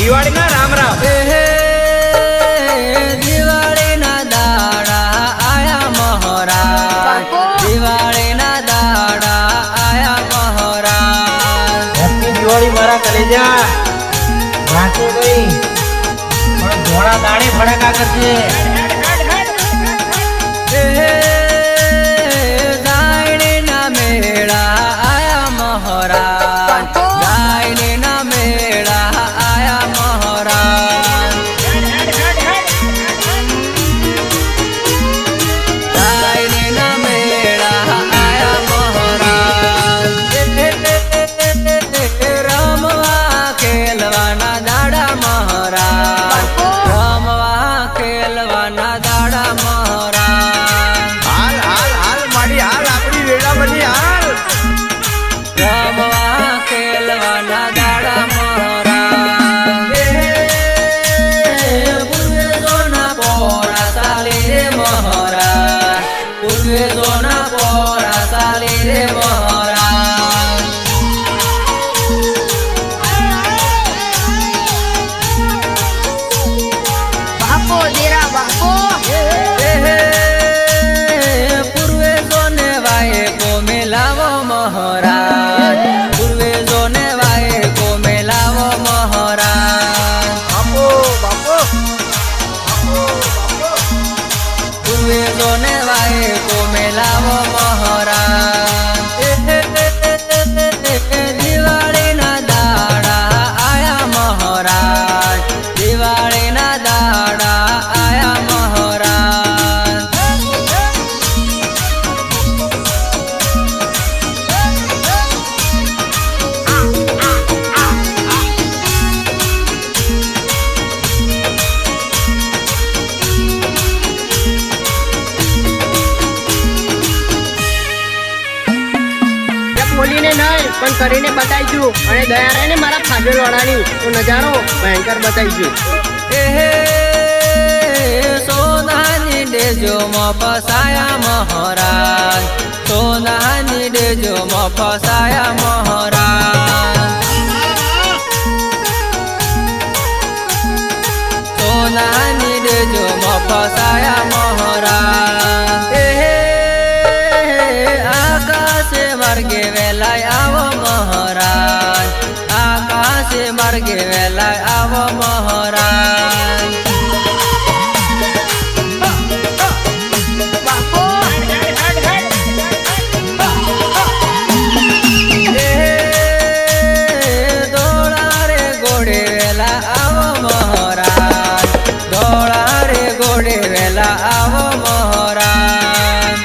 દિવાળી ના રામ રામ દિવાળી ના દાડા આયા મહારાજ દિવાળી ના દાડા આયા મહારાજ હેપી દિવાળી મારા કલેજા રાખો ભાઈ પણ ધોળા દાડે ફડકા કરજે ગાયણી ના મેળા આયા મહારાજ ગાયણી ના મેળા આયા મહારાજ ગાયણી ના મેળા આયા મહારાજ રમવા ખેલવાના દાડા મહારાજ રમવા ખેલવાના દાડા મહારાજ હાલ હાલ હાલ મારી હાલ આપણી વેળા બની હાલ રમવા ખેલવાના દાડા મહારાજ પૂર્વે સોના પોરા ચાલે રે મહારાજ પૂર્વે સોના પોરા ચાલે રે મહારાજ બાપો દેરા બાપો પૂર્વે સોને વાય કો મેલાવો મહારાજ પૂર્વે સોને વાય કો મેલાવો મહારાજ બાપો બાપો પૂર્વે સોને વાય કો મેલાવો મહારાજ દિવાળી ના દાડા આયા મહારાજ દિવાળી ના દાડા આયા મહારાજ બોલીને નહીં પણ કરીને બતાવીશું અને દયા રહીને મારા ફાજલ વાળાની તો નજારો ભયંકર બતાવીશું સોનાની ડેજો માં ફસાયા મહારાજ સોનાની ડેજો માં ફસાયા મહારાજ સોનાની ડેજો માં ફસાયા મહારાજ આકાશે માર્ગે વેલાય આવો મહારાજ આકાશે માર્ગે વેલાય આવો મહારાજ બાપો દોડા રે ગોડે વેલા આવો મહારાજ દોડા રે ગોડે વેલા આવો મહારાજ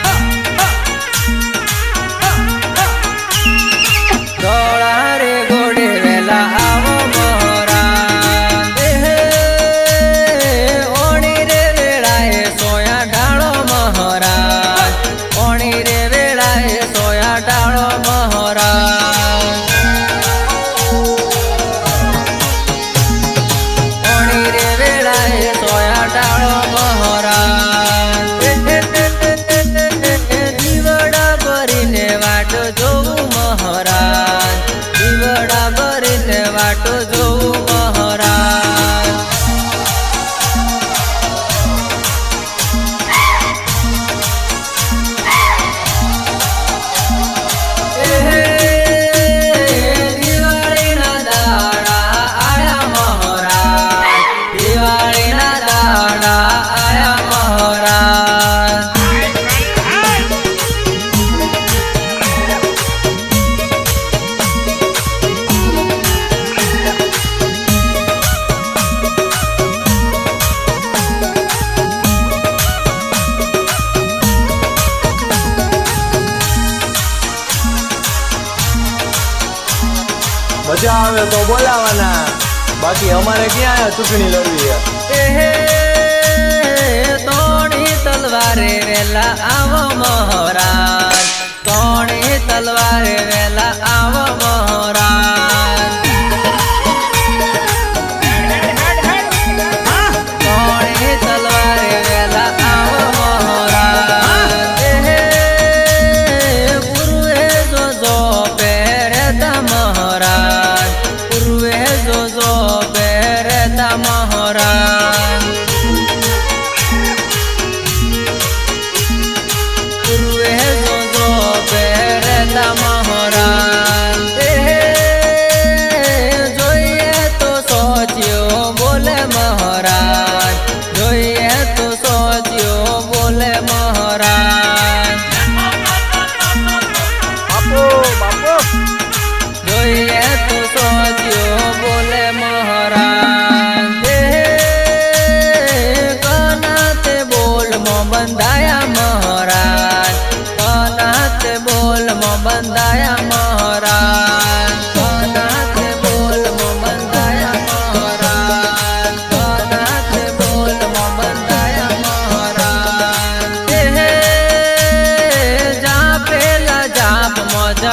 દોડા રે ગોડે વેલા આવો મહારાજ ઓણી રે વેળાએ સોયા ડાળો મહારાજ ઓણી રે વેળાએ સોયા ડાળો મહારાજ ઓણી રે વેળાએ સોયા ડાળો મહારાજ દીવડા ભરીને વાટો જોવું મહારાજ દીવડા ભરીને વાટો જોવું મહારાજ દિવાળી ના દાડા આયા મહારાજ દિવાળી ના દાડા આયા મહારાજ મજા આવે તો બોલાવાના બાકી અમારે ક્યાં ચૂંટણી લડવી તોણી તલવારે વેલા આવો મહારાજ તોણી તલવારે વેલા આવો મહારાજ તોણી તલવારે વેલા આવો મહારાજ પૂર્વે જો પહેરે મહારાજ પૂર્વે જો પહેરે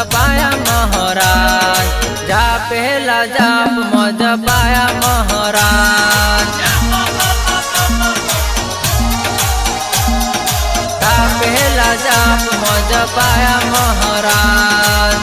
પાયા મહારાજ જા પહેલા જાપ મોજ પાયા મહારાજ જા પહેલા જાપ મોજ પાયા મહારાજ